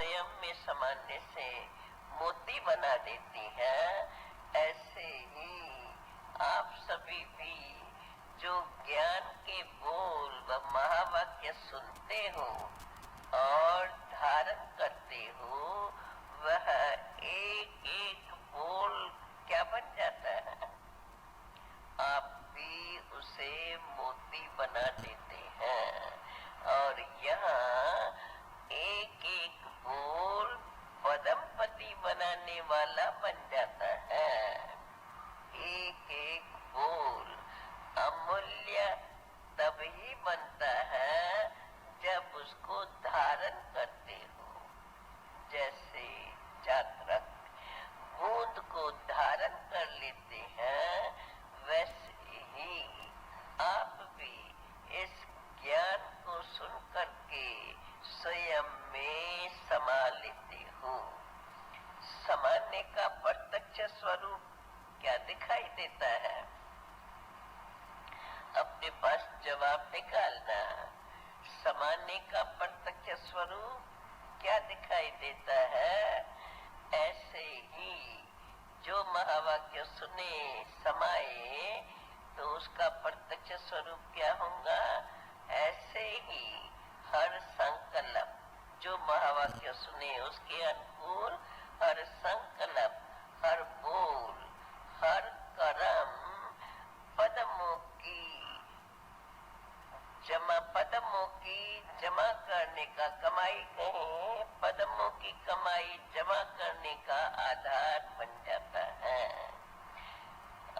स्वयं में समाने से मोती बना देती है, ऐसे ही आप सभी भी जो ज्ञान के बोल व महावाक्य सुनते हो और धारण करते हो, वह एक एक बोल क्या बन जाता है? आप भी उसे मोती बना देते हैं। और यहाँ एक एक बोल पदमपति बनाने वाला बन जाता है। एक एक बोल अमूल्य तब ही बनता है जब उसको धारण करते हो। जैसे जातक बूंद को धारण कर लेते हैं, वैसे ही आप भी इस ज्ञान को सुन करके स्वयं में समा लेते हो। समाने का प्रत्यक्ष स्वरूप क्या दिखाई देता है? अपने पास जवाब निकालना। समाने का प्रत्यक्ष स्वरूप क्या दिखाई देता है? ऐसे ही जो महावाक्य सुने समाए तो उसका प्रत्यक्ष स्वरूप क्या होगा? ऐसे ही हर संकल्प जो महावाक्य सुने उसके अनुकूल हर संकल्प, हर बोल, हर कर्म पदमों की जमा करने का, कमाई कहें, पदमों की कमाई जमा करने का आधार बन जाता है।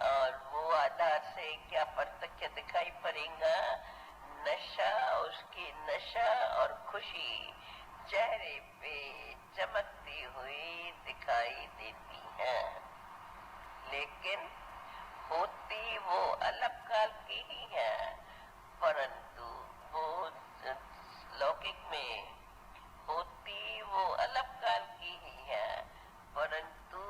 और वो आधार से क्या प्रत्यक्ष दिखाई पड़ेगा? नशा, उसकी नशा और खुशी चेहरे पे चमकती हुई दिखाई देती है। लेकिन होती वो अलग काल की ही है, परंतु वो लौकिक में होती वो अलग काल की ही है, परंतु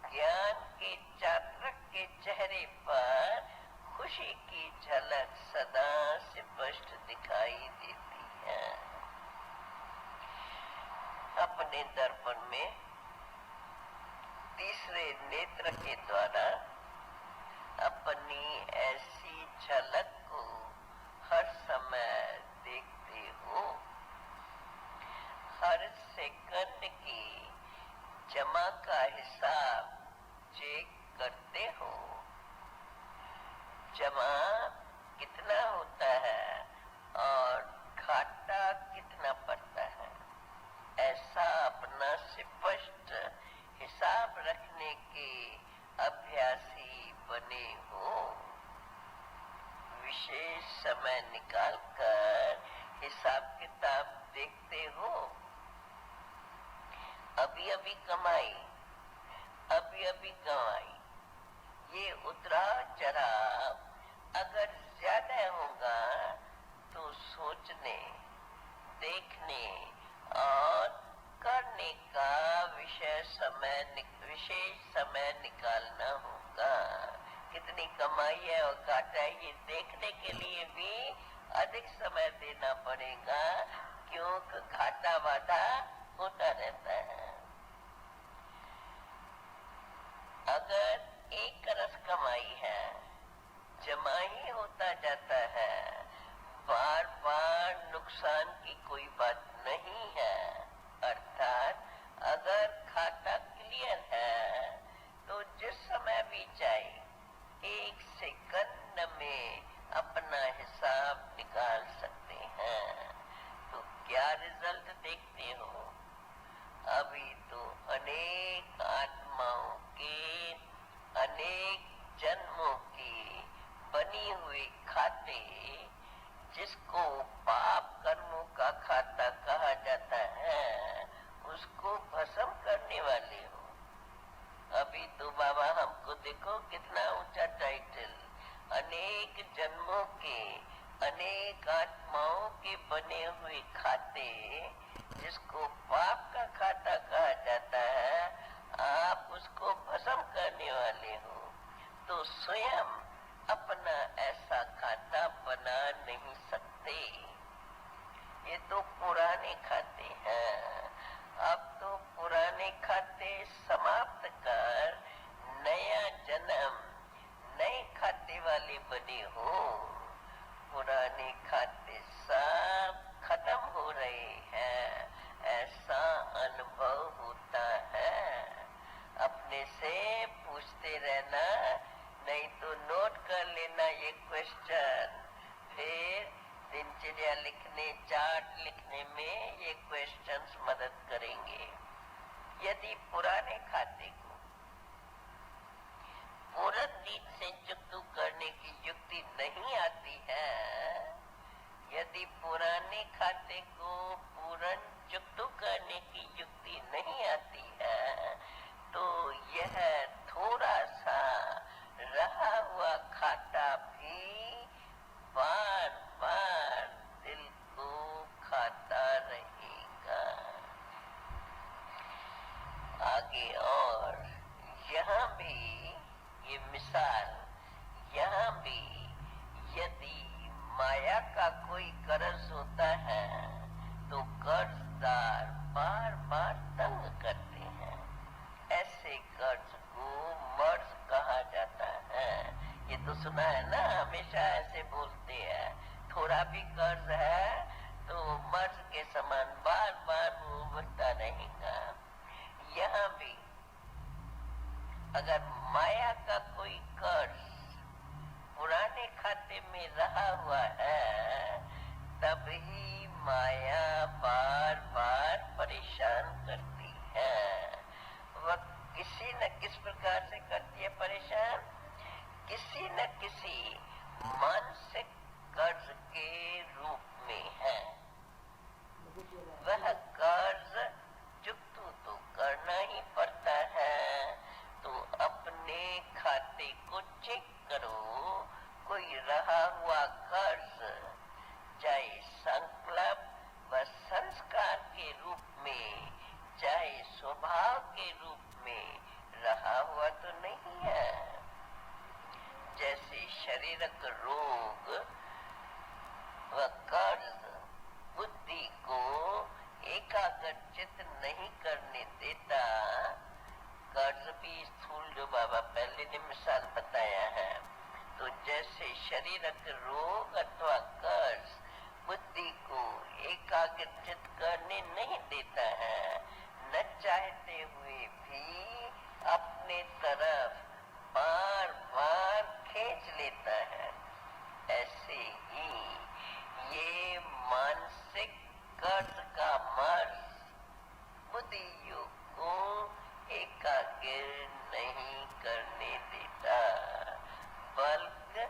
ज्ञान के जातक के चेहरे पर खुशी की झलक सदा स्पष्ट दिखाई देती है। अपने दर्पण में तीसरे नेत्र के द्वारा अपनी ऐसी झलक को हर समय देखते हो। हर सेकंड की जमा का हिसाब चेक करते हो। जमा कितना होता है और घाटा कितना पड़ता है, ऐसा अपना स्पष्ट हिसाब रखने के अभ्यासी बने हो। विशेष समय निकालकर हिसाब किताब देखते हो। अभी अभी कमाई, अभी अभी कमाई, ये उतराव चढ़ाव अगर ज्यादा होगा तो सोचने, देखने और करने का विशेष समय निकालना होगा। कितनी कमाई है और घाटा है, ये देखने के लिए भी अधिक समय देना पड़ेगा, क्योंकि घाटा वाधा होता रहता है। अगर एक रस कमाई है, जमा ही होता जाता है, बार बार नुकसान की कोई बात नहीं है। अर्थात अगर खाता क्लियर है तो जिस समय भी चाहे एक सेकंड में अपना हिसाब निकाल सकते हैं। तो क्या रिजल्ट देखते हो? अभी तो अनेक आत्माओं के, अनेक जन्मों की बनी हुई खाते, जिसको पाप कर्मों का खाता कहा जाता है, उसको भस्म करने वाले हो। अभी तो बाबा हमको देखो कितना ऊंचा टाइटल, अनेक जन्मों के, अनेक आत्माओं के बने हुए खाते, जिसको पाप का खाता कहा जाता है, आप उसको भस्म करने वाले हो। तो स्वयं अपना ऐसा खाता बना नहीं सकते। ये तो पुराने खाते हैं। अब पूछते रहना, नहीं तो नोट कर लेना ये क्वेश्चन। फिर दिनचर्या लिखने, चार्ट लिखने में ये क्वेश्चंस मदद करेंगे। यदि पुराने खाते को पूरन नींद से जुक्तु करने की युक्ति नहीं आती है, यदि पुराने खाते को पूरन जुक्तु करने की युक्ति नहीं आती है, तो यह थोड़ा सा रहा हुआ खाता भी बार बार दिल को खाता रहेगा। आगे और यहाँ भी ये मिसाल, यहाँ भी यदि माया का कोई कर्ज होता है तो कर्जदार बार बार तंग करते हैं। ऐसे कर्ज को मर्ज कहा जाता है। ये तो सुना है ना, हमेशा ऐसे बोलते हैं, थोड़ा भी कर्ज है तो मर्ज के समान बार बार उभरता रहेगा। यहाँ भी अगर माया का कोई कर्ज पुराने खाते में रहा हुआ है, तब ही माया बार बार परेशान करती है। वह किसी न किस प्रकार से करती है परेशान, किसी न किसी मानसिक कर्ज के रूप में है। वह कर्ज चुकता तो करना ही पड़ता है। तो अपने खाते को चेक करो, कोई रहा हुआ कर्ज चाहे संकल्प व संस्कार के रूप में, चाहे स्वभाव के रूप में रहा हुआ तो नहीं है। जैसे शारीरिक रोग व कर्ज बुद्धि को एकाग्रचित नहीं करने देता। कर्ज भी स्थूल, जो बाबा पहले ने मिसाल बताया है, तो जैसे शारीरिक रोग अथवा कर्ज बुद्धि को एकाग्रचित करने नहीं देता है, न चाहते हुए भी अपने तरफ बार बार खींच लेता है। ऐसे ही ये मानसिक कर्ज का मर्ज बुद्धियों को एकाग्र नहीं करने देता, बल्कि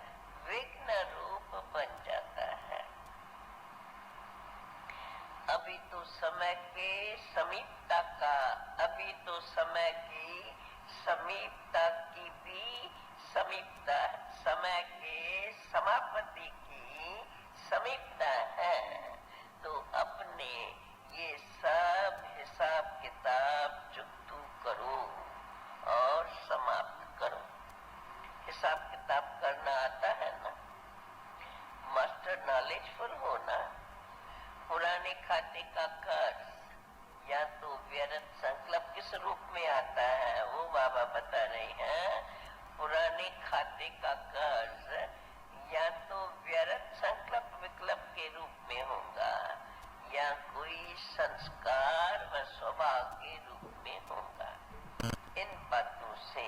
विघ्न रूप बन जाता है। अभी तो समय के समीपता का, अभी तो समय की समीपता की भी समीपता, समय के समाप्ति की समीपता है। तो अपने ये सब हिसाब किताब चुकतू करो और समाप्त करो। हिसाब किताब करना आता है ना, मास्टर नॉलेजफुल होना। पुराने खाते का कर्ज या तो व्यर्थ संकल्प किस रूप में आता है, वो बाबा बता रहे हैं। पुराने खाते का कर्ज या तो व्यर्थ संकल्प विकल्प के रूप में होगा, या कोई संस्कार व स्वभाव के रूप में होगा। इन बातों से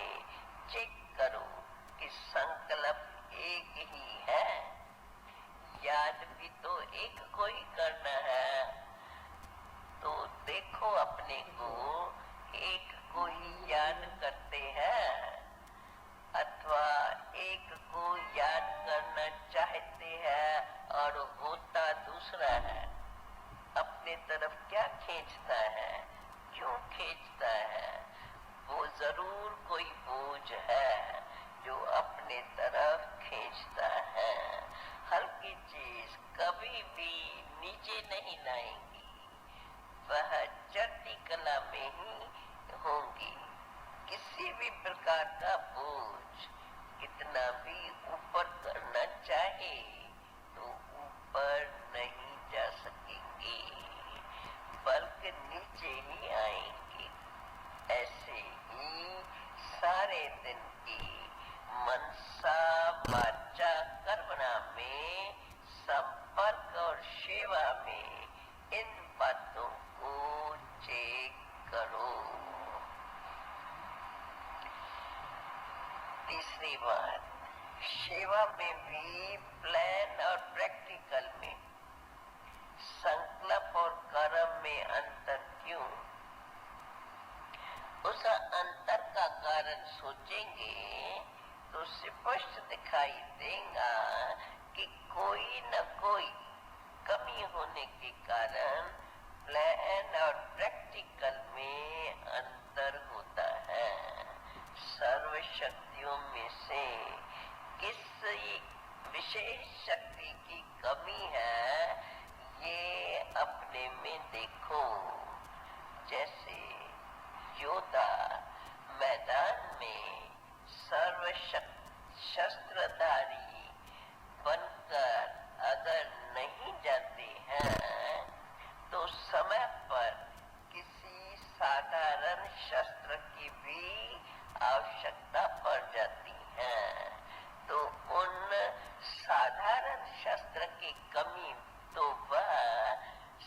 चेक करो कि संकल्प एक ही है, याद भी तो एक को ही करना है। तो देखो अपने को, एक को ही याद करते हैं अथवा एक को याद करना चाहते हैं और होता दूसरा है। अपने तरफ क्या खींचता है, क्यों खींचता है? वो जरूर कोई बोझ है जो अपने तरफ खींचता है। हल्की चीज कभी भी नीचे नहीं लाएंगी, वह चढ़ती कला में ही होंगी। किसी भी प्रकार का बोझ कितना भी ऊपर करना चाहे तो ऊपर नहीं जा सकेंगे, बल्कि नीचे ही आएंगे। ऐसे ही सारे दिन की मनसा वाचा कर्मणा में, संपर्क और सेवा में इन बातों को चेक करो। तीसरी बात, सेवा में भी प्लान और प्रैक्टिकल में, संकल्प और कर्म में अंतर क्यों? उस अंतर का कारण सोचेंगे तो स्पष्ट दिखाई देगा कि कोई न कोई कमी होने के कारण प्लान और प्रैक्टिकल में अंतर होता है। सर्व शक्तियों में से किस विशेष शक्ति की कमी है, ये अपने में देखो। जैसे योद्धा मैदान में सर्व शस्त्रधारी बनकर अगर नहीं जाते हैं तो समय पर किसी साधारण शस्त्र की भी आवश्यकता पड़ जाती है। तो उन साधारण शस्त्र की कमी, तो वह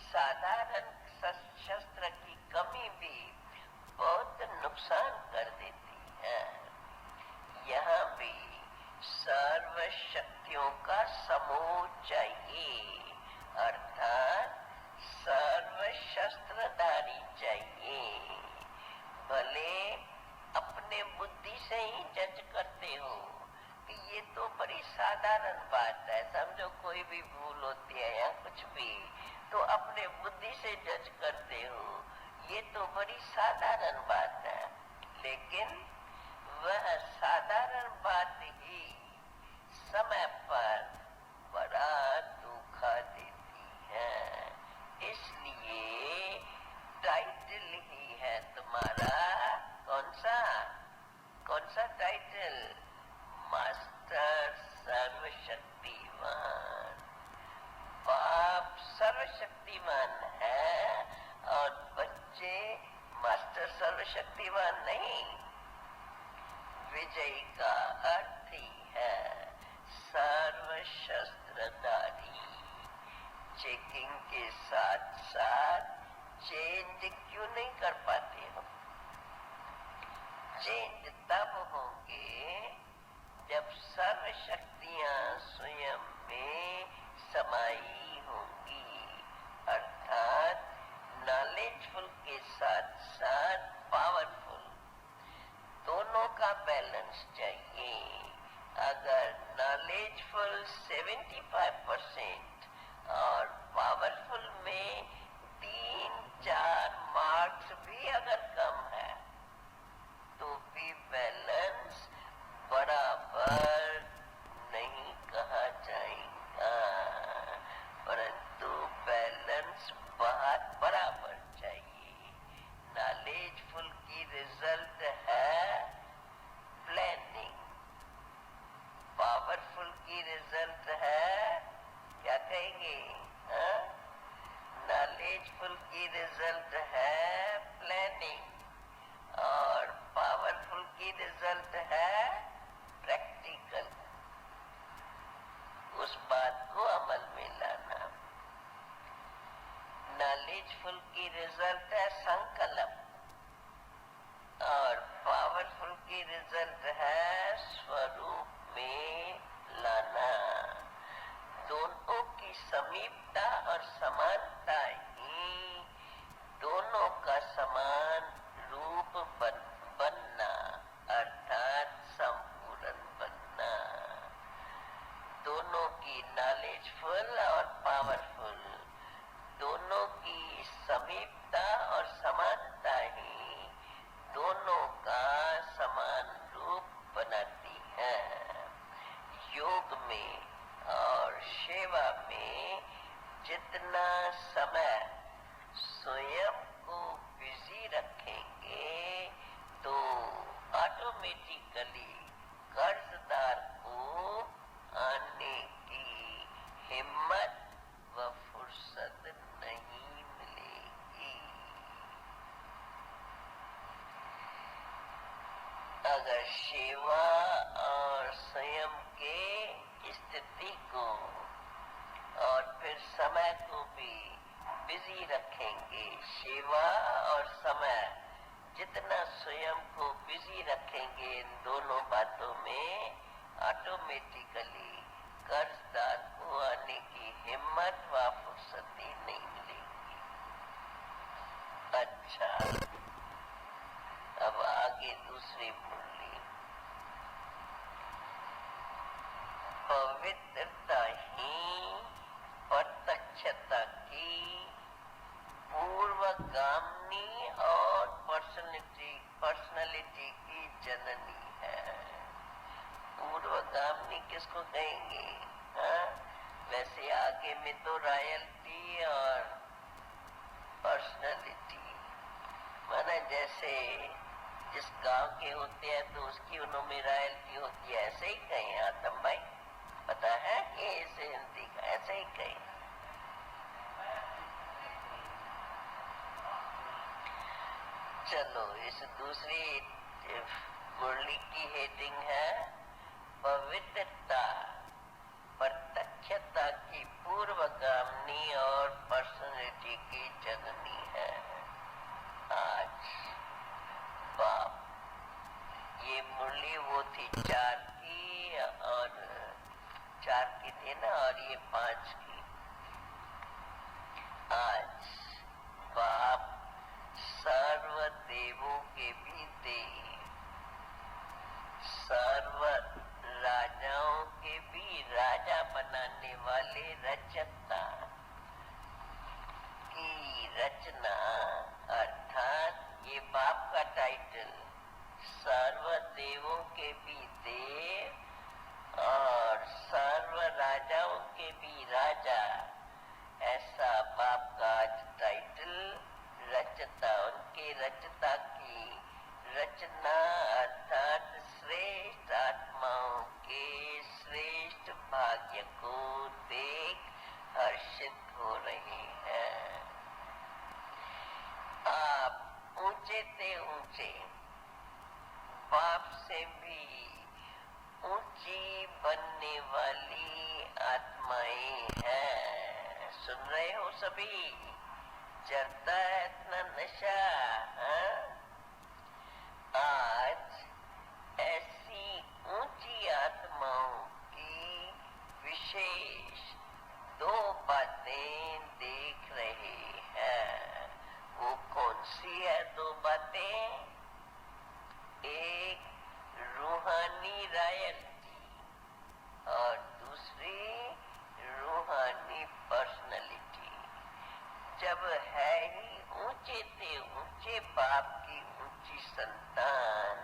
साधारण शस्त्र की कमी भी बहुत नुकसान कर देती है। यहाँ भी सर्व शक्तियों का समूह चाहिए, अर्थात सर्व शस्त्रधारी चाहिए। भले अपने बुद्धि से ही जज करते हो कि ये तो बड़ी साधारण बात है, समझो कोई भी भूल होती है या कुछ भी, तो अपने बुद्धि से जज करते हो, ये तो बड़ी साधारण बात है। लेकिन वह साधारण बात ही समय पर बड़ा धोखा देती है। इसलिए टाइटल ही है तुम्हारा कौन सा टाइटल? मास्टर सर्वशक्तिमान। बाप सर्वशक्तिमान है और बच्चे मास्टर सर्वशक्तिमान नहीं। विजय का अर्थ ही है सर्व शस्त्रधारी। चेकिंग के साथ साथ चेंज क्यों नहीं कर पाते हो? चेंज तब होंगे जब सर्व शक्तियां स्वयं में समाई होंगी, अर्थात नॉलेजफुल के साथ साथ पावरफुल, दोनों का बैलेंस चाहिए। अगर नॉलेजफुल 75% और पावरफुल में 3-4 मार्क्स भी अगर कम है तो भी बैलेंस बराबर नहीं कहा जाएगा, परंतु बैलेंस बराबर चाहिए। नॉलेजफुल की रिजल्ट है प्लानिंग, पावरफुल की रिजल्ट है क्या कहेंगे? नॉलेजफुल की रिजल्ट है प्लानिंग और पावरफुल की रिजल्ट है प्रैक्टिकल। उस बात को अमल में लाना। नॉलेजफुल की रिजल्ट है संकल्प और पावरफुल की रिजल्ट है स्वरूप में लाना। दोनों की समीपता और समानता ही दोनों का समान रूप बनना, अर्थात संपूर्ण बनना। दोनों की नॉलेजफुल और पावरफुल, दोनों की समीपता और समानता ही दोनों का समान रूप बनाती है। योग में और सेवा में जितना समय स्वयं को बिजी रखेंगे तो ऑटोमेटिकली कर्जदार को आने की हिम्मत व फुर्सत नहीं मिलेगी। अगर सेवा और स्वयं के स्थिति को और फिर समय को भी बिजी रखेंगे, सेवा और समय जितना स्वयं को बिजी रखेंगे इन दोनों बातों में, ऑटोमेटिकली कर्जदार को आने की हिम्मत व फुर्सती नहीं मिलेगी। अच्छा, अब आगे दूसरी मुरली। पवित्रता ही प्रत्यक्षता की पूर्वगामी और पर्सनालिटी की जननी है। पूर्वगामी किसको कहेंगे? हाँ, वैसे आगे में तो रॉयल्टी और पर्सनालिटी, माना जैसे जिस गांव के होते हैं तो उसकी उनमें रॉयल्टी होती है, ऐसे ही कहें आतम भाई, पता है ये ऐसे हिंदी का ऐसे ही कहें। चलो, इस दूसरी मुरली की हेडिंग है पवित्रता प्रत्यक्षता की पूर्वगामी और पर्सनालिटी की जननी है। आज बाप, ये मुरली वो थी 4 की और 4 की थी ना, और ये 5 की। आज बाप सर्व देवों के भी देव, सर्व राजाओं के भी राजा बनाने वाले रचता की रचना, अर्थात ये बाप का टाइटल सर्व देवों के भी देव और सर्व राजाओं के भी राजा, ऐसा बाप का आज टाइटल रचता, उनके रचता की रचना अर्थात श्रेष्ठ आत्माओं के श्रेष्ठ भाग्य को देख हर्षित हो रहे हैं। आप ऊंचे से ऊंचे, बाप से भी ऊंची बनने वाली आत्माएं हैं। सुन रहे हो सभी? चढ़ता है इतना नशा। आज ऐसी ऊंची आत्माओं की विशेष 2 बातें देख रहे हैं। वो कौन सी है 2 बातें? एक रूहानी रॉयल्टी और दूसरी रूहानी पर्सनालिटी। जब है ही ऊंचे से ऊंचे बाप की ऊंची संतान,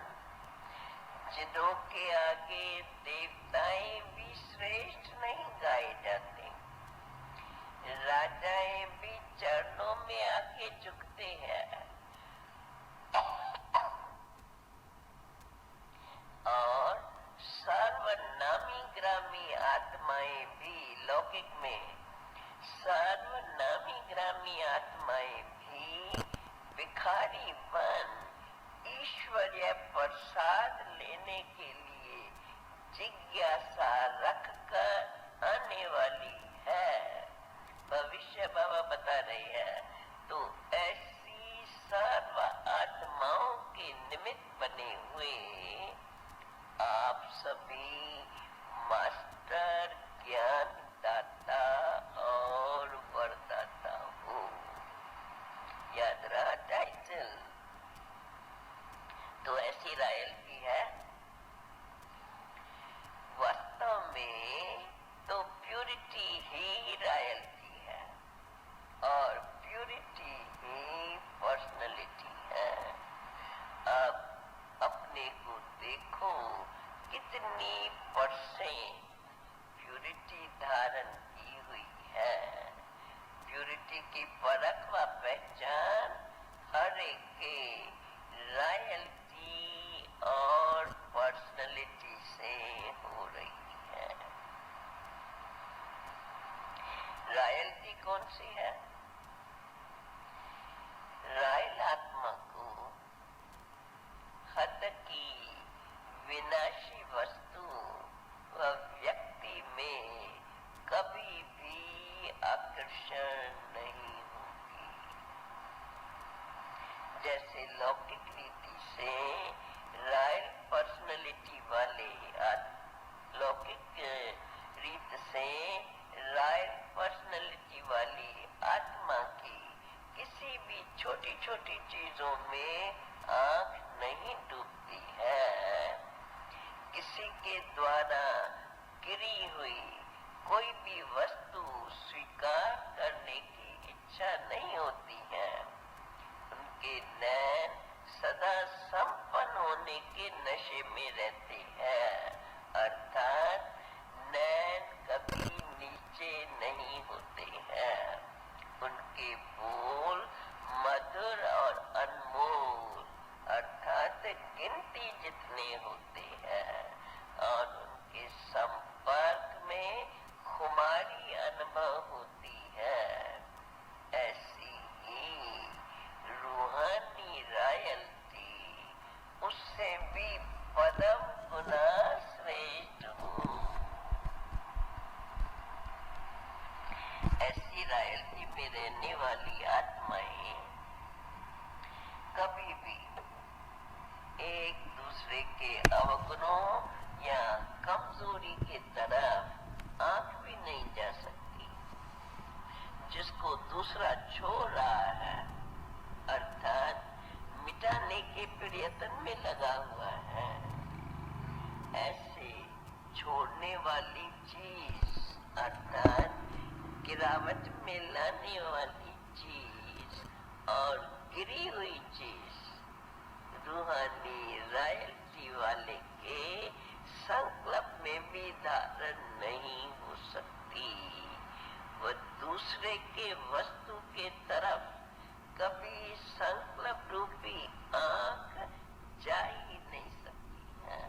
जिनों के आगे देवताएं भी श्रेष्ठ नहीं गाए जाते, राजाएं भी चरणों में आके झुकते हैं, और सर्वनामी ग्रामी आत्माएं भी, लौकिक में सर्वनामी ग्रामी आत्माएं भी भिखारी बन ईश्वरीय प्रसाद लेने के लिए जिज्ञासा रखकर आने वाली है। भविष्य बाबा बता रही है। तो ऐसी सर्व आत्माओं के निमित्त बने हुए आप सभी मास्टर, ज्ञान दाता और वरदाता हो। याद रहा टाइटल? तो ऐसी रॉयल्टी है। वास्तव में तो प्यूरिटी ही रॉयल्टी है और प्यूरिटी ही पर्सनालिटी है। अब अपने को देखो, कितनी परसेंट प्यूरिटी धारण की हुई है। प्यूरिटी की परख व पहचान हर एक के रॉयल्टी और पर्सनालिटी से हो रही है। रॉयल्टी कौन सी है? रॉयल आत्मा को हद की विनाशी वस्तु व व्यक्ति में कभी भी आकर्षण नहीं होगी। जैसे लौकिक रीति से रॉयल पर्सनैलिटी वाले लौकिक रीत से रॉयल पर्सनैलिटी वाली आत्मा की किसी भी छोटी छोटी चीजों में आंख नहीं डूबती है। किसी के द्वारा गिरी हुई कोई भी वस्तु स्वीकार करने की इच्छा नहीं होती है। उनके नैन सदा संपन्न होने के नशे में रहते हैं, अर्थात नैन कभी नीचे नहीं होते हैं। उनके बोल मधुर और अनमोल अर्थात गिनती जितने होते हैं और उनके संपर्क में खुमारी अनुभव होती है। ऐसी ही रूहानी रॉयल्टी उससे भी पदम गुना श्रेष्ठ हूँ। ऐसी रॉयल्टी में रहने वाली आत्माएं कभी भी एक दूसरे के अवगुणों या कमजोरी की तरफ आंख भी नहीं जा सकती। जिसको दूसरा छोड़ रहा है अर्थात मिटाने के प्रयत्न में लगा हुआ है, ऐसे छोड़ने वाली चीज अर्थात गिरावट में लाने वाली चीज और गिरी हुई चीज रूहानी रॉयल्टी वाले के संकल्प में भी धारण नहीं हो सकती। वह दूसरे के वस्तु के तरफ कभी संकल्प रूपी आंख जा ही नहीं सकती है।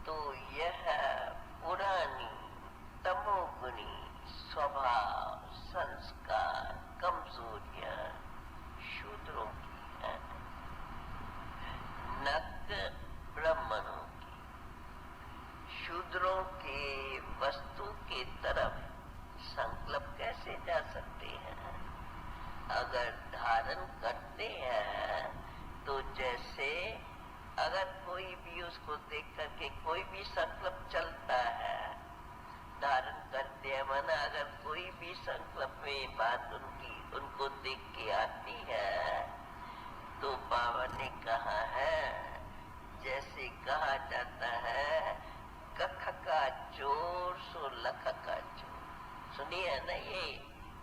तो यह पुरानी तमोगुणी स्वभाव संस्कार कमजोरियां शूद्रों की है, नग्न ब्राह्मणों की। शूद्रों के वस्तु के तरफ संकल्प कैसे जा सकते हैं? अगर धारण करते हैं तो जैसे अगर कोई भी उसको देख करके कोई भी संकल्प चलता है, धारण करते हैं माना अगर कोई भी संकल्प में बात उनको देख के आती है तो बाबा ने कहा है, जैसे कहा जाता है कख का चोर सो लख का चोर। सुनिए ना,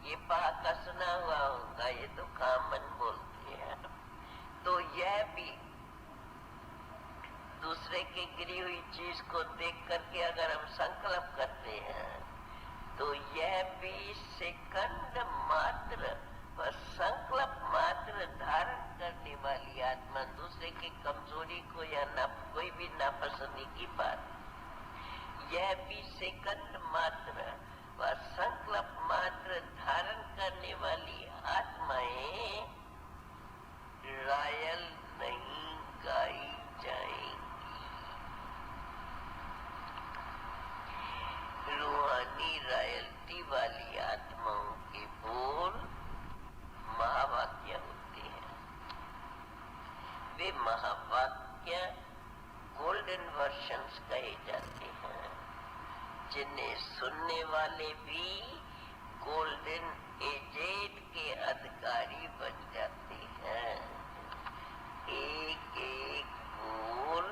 ये पहाका सुना हुआ होगा, ये तो कॉमन बोलते हैं। तो यह भी दूसरे की गिरी हुई चीज को देख करके अगर हम संकल्प करते हैं तो यह भी सेकंड मात्र व संकल्प मात्र धारण करने वाली आत्मा दूसरे की कमजोरी को या कोई भी नापसंदी की बात, यह भी सेकंड मात्र व संकल्प मात्र धारण करने वाली आत्माएं रॉयल नहीं गाई जाएंगी। रूहानी रॉयल्टी वाली आत्माओं के बोल महावाक्य होते हैं। वे महावाक्य गोल्डन वर्शंस कहे जाते हैं, जिन्हें सुनने वाले भी गोल्डन एजेड के अधिकारी बन जाते हैं। एक एक बोल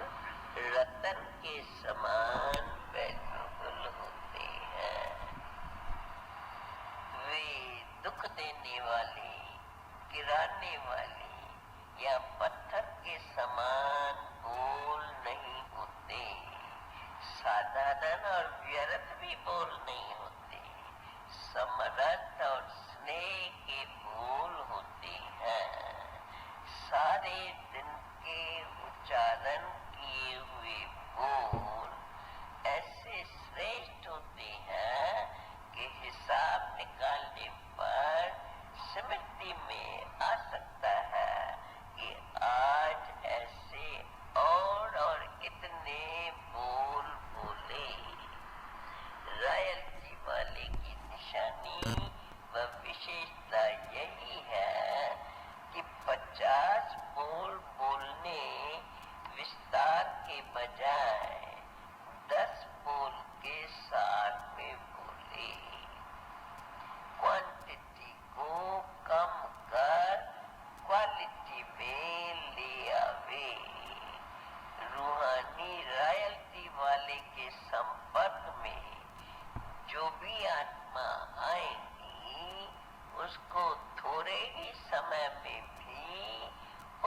रतन के समान वैल्यूबल होते हैं। वे दुख देने वाली, गिराने वाली या पत्थर के समान बोल नहीं होते। साधारण और व्यर्थ भी बोल नहीं होते, समर्थ और स्नेह के बोल होते हैं। सारे दिन के उच्चारण किए हुए बोल ऐसे श्रेष्ठ होते हैं कि हिसाब निकालने पर स्मृति में आ सकता है कि आज ऐसे और इतने बोल बोले। रॉयल्टी वाले की निशानी व विशेषता यही है बजाय 10 बोल के सार में बोले। क्वांटिटी को कम कर क्वालिटी में ले आवे। रूहानी रॉयल्टी वाले के संपर्क में जो भी आत्मा आएगी उसको थोड़े ही समय में भी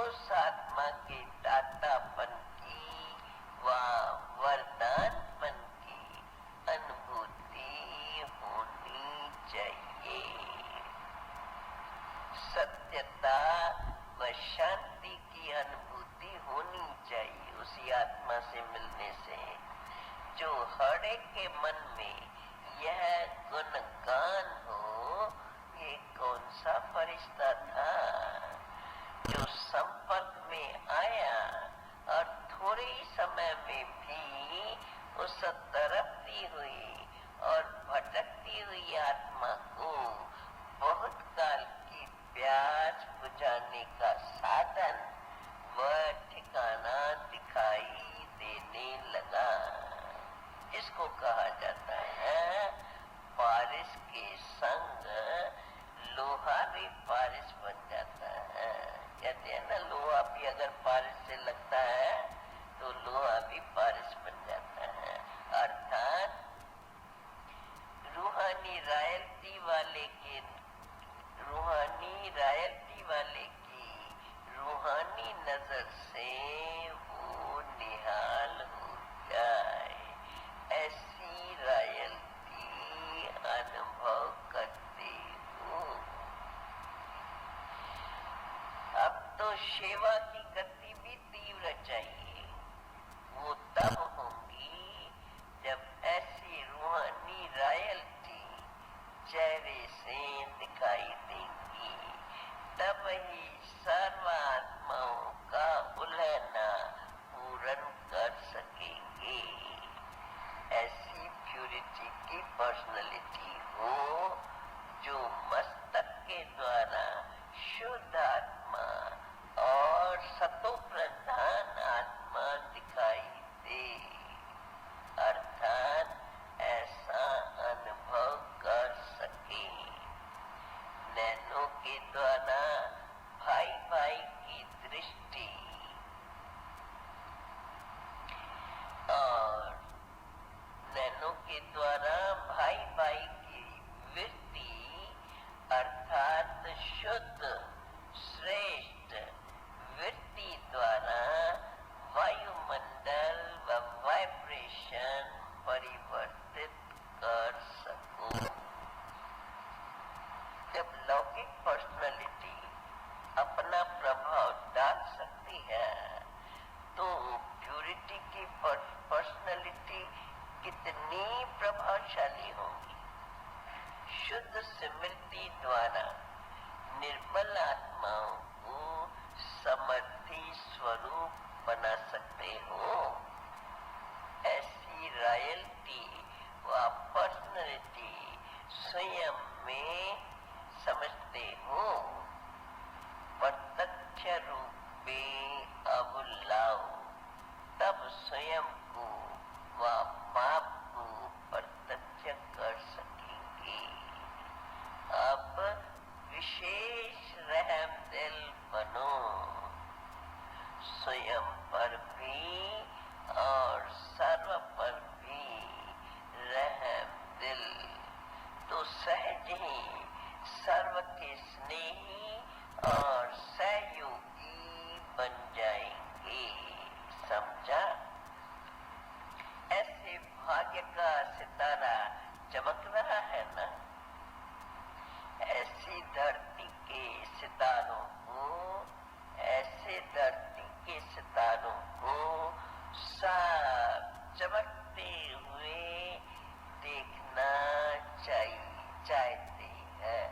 उस आत्मा के दातापन की व वरदानपन की अनुभूति होनी चाहिए। सत्यता व शांति की अनुभूति होनी चाहिए उसी आत्मा से मिलने से। जो हर एक के मन में यह गुणगान हो, ये कौन सा फरिश्ता था जो संपर्क में आया और थोड़े ही समय में भी उस तड़पती हुई और भटकती हुई आत्मा को बहुत काल की प्यास बुझाने का साधन व ठिकाना दिखाई देने लगा। इसको कहा जाता है पारिस के संग लोहा भी पारिस बन जाता है। कहते हैं ना, लोहा भी अगर पारिस से लगता है तो लोहा भी पारिस बन जाता है। अर्थात रूहानी रॉयल्टी वाले की रूहानी नजर से वो निहाल हो जाए, ऐसी रॉयल्टी अनुभव करते हो। अब तो सेवा की गति भी तीव्र चाहिए। वो तब होंगी जब ऐसी रूहानी रॉयल्टी चेहरे से दिखाई देंगी, तब ही सर्व आत्माओं का उल्हना पूर्ण कर सकेंगे। ऐसी प्यूरिटी की पर्सनालिटी हो जो मस्तक के द्वारा शुद्ध आत्मा और सतो प्रधान आत्मा दिखाई दे। अर्थात ऐसा अनुभव कर सके। नैनों के द्वारा भाई भाई की दृष्टि और नैनों के द्वारा भाई भाई की वृत्ति अर्थात शुद्ध श्रेष्ठ वृत्ति द्वारा वायुमंडल व वाइब्रेशन परिवर्तित कर सको। जब लौकिक पर्सनालिटी अपना प्रभाव डाल सकती है तो प्यूरिटी की पर्सनालिटी कितनी प्रभावशाली होगी। शुद्ध स्मृति द्वारा निर्मल आत्माओं को समर्थी स्वरूप बना सकते हो। ऐसी रॉयल्टी व पर्सनालिटी स्वयं में समझते हो। प्रत्यक्ष रूप में अब लाओ, तब स्वयं को व पाप को प्रत्यक्ष कर सकेंगे। अब विशेष रहम दिल बनो, स्वयं पर भी और सर्व पर भी रहम दिल, तो सहज ही सर्व के स्नेही और सहयोगी बन जाएंगे। समझा? ऐसे भाग्य का सितारा चमक रहा है ना। ऐसी धरती के सितारों को, ऐसे धरती के सितारों को सब चमकते हुए देखना चाहते हैं।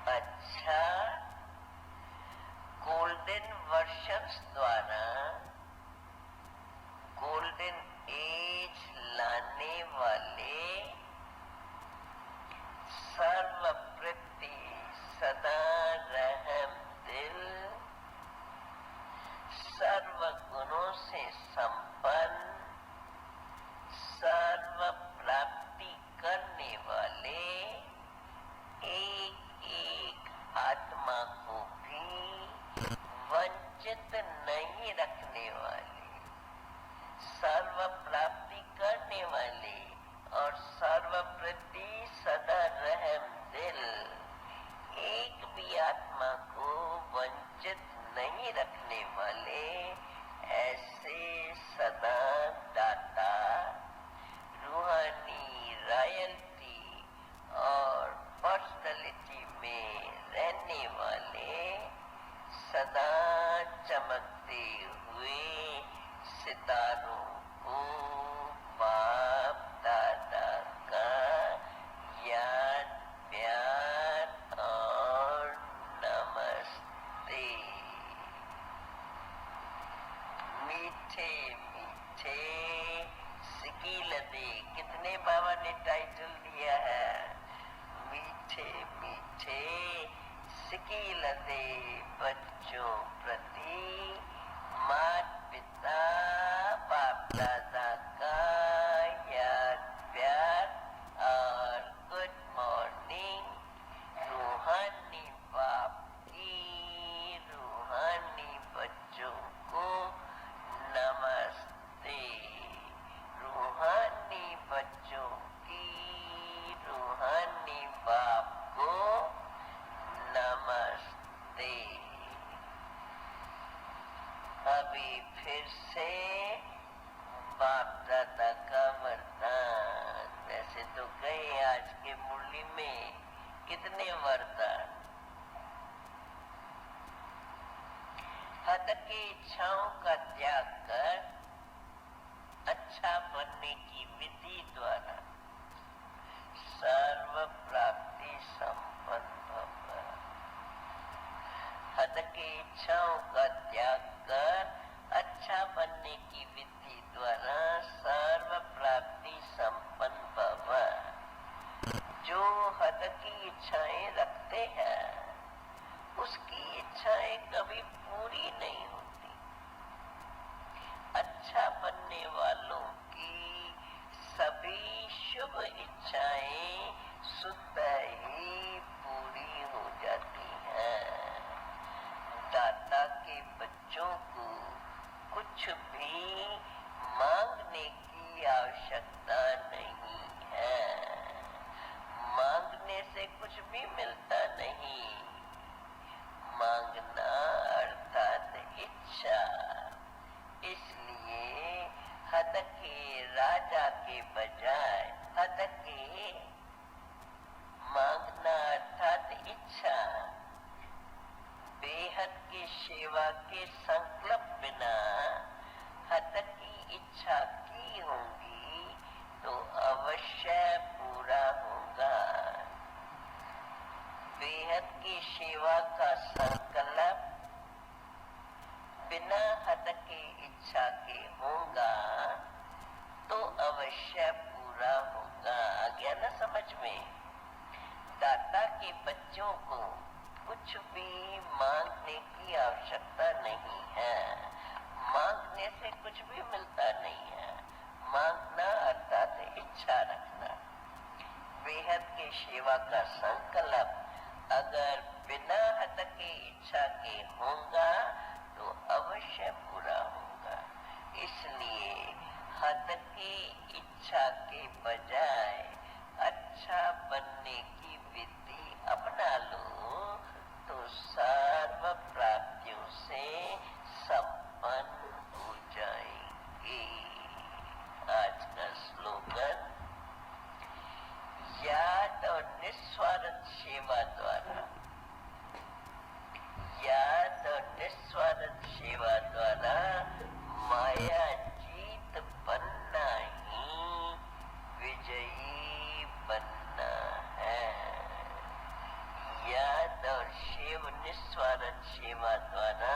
अच्छा, गोल्डन वर्षन्स द्वारा गोल्डन एज लाने वाले सर्वप्रति सदा रहम दिल पाने वाले और सर्वप्रति सदा रहम दिल, एक भी आत्मा को वंचित नहीं रखने वाले ऐसे सदा दाता, रूहानी रॉयल्टी और पर्सनैलिटी में रहने वाले, सदा चमकते हुए सितारों को बाप दादा का याद प्यार और नमस्ते। मीठे मीठे सिकीलदे, कितने बाबा ने टाइटल दिया है, मीठे मीठे सिकीलदे बच्चों प्रति माता पिता बाप दादा का याद प्यार और गुड मॉर्निंग। रूहानी बाप की रूहानी बच्चों को नमस्ते। रूहानी बच्चों की रूहानी बाप को नमस्ते। अभी फिर से बाप दादा का वरदान। वैसे तो कई आज के मुरली में कितने वरदान। हद की इच्छाओं का त्याग कर अच्छा बनने की विधि द्वारा सर्व प्राप्ति संपन्न भव। हद की इच्छाओं का त्याग कर अच्छा बनने की विधि द्वारा सर्व प्राप्ति संपन्न भव। जो हद की इच्छाएं रखते हैं उसकी इच्छाएं कभी पूरी नहीं होती। अच्छा बनने वालों की सभी शुभ इच्छाएं स्वतः ही पूरी हो जाती हैं। दाता के बच्चों को कुछ भी मांगने की आवश्यकता नहीं है। मांगने से कुछ भी मिलता नहीं। मांगना अर्थात इच्छा। इसलिए हद के राजा के बजाय हद के मांगना अर्थात इच्छा, बेहद की सेवा के संकल्प बिना हद की इच्छा की होगी तो अवश्य पूरा होगा। बेहद की सेवा का संकल्प बिना हद की इच्छा के होगा तो अवश्य पूरा होगा। आ गया ना समझ में? दाता के बच्चों को कुछ भी मांगने की आवश्यकता नहीं है। मांगने से कुछ भी मिलता नहीं है। मांगना अर्थात इच्छा रखना। बेहद की सेवा का संकल्प अगर बिना हद की इच्छा के होगा तो अवश्य पूरा होगा। इसलिए हद की इच्छा के बजाय अच्छा बनने की विधि अपना लो तो सर्व प्राप्तियों से संपन्न हो जाएंगे। आज का स्लोगन, याद और निस्वार्थ सेवा द्वारा, याद और निस्वार्थ सेवा द्वारा माया जीत बनना ही विजयी बनना है। याद और निस्वार्थ सेवा द्वारा